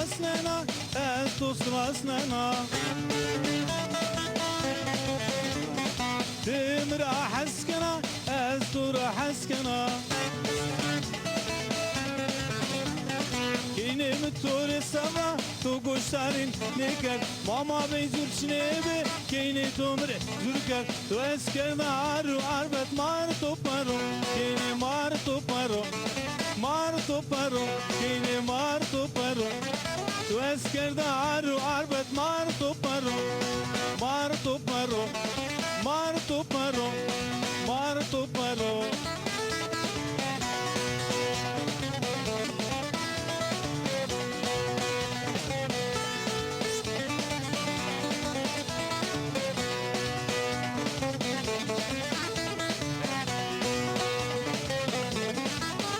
strasnena, ez tu strasnena. Tim راح اسكنا ez tu راح اسكنا. Kine mutore sava tu goşarin neker mama benzur çnebe kine tomre zurker tu esker naru arbet mar to paro kine mar to paro kine mar to paro tu esker naru arbet mar to paro mar to paro mar to paro mar to paro.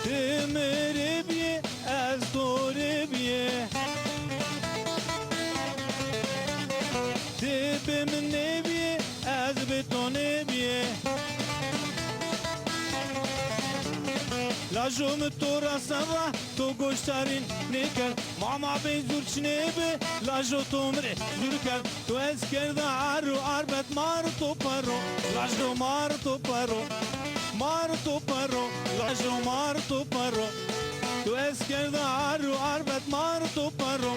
Temere ez doğru biye Tepem ne biye ez betone biye La jom tora sava to goştarin neker mama benzur çnebe la jo tomre zurker to esker da aru arbet mar to paro la jo mar to paro la jo mar to paro tu esker da aru arbet mar to paro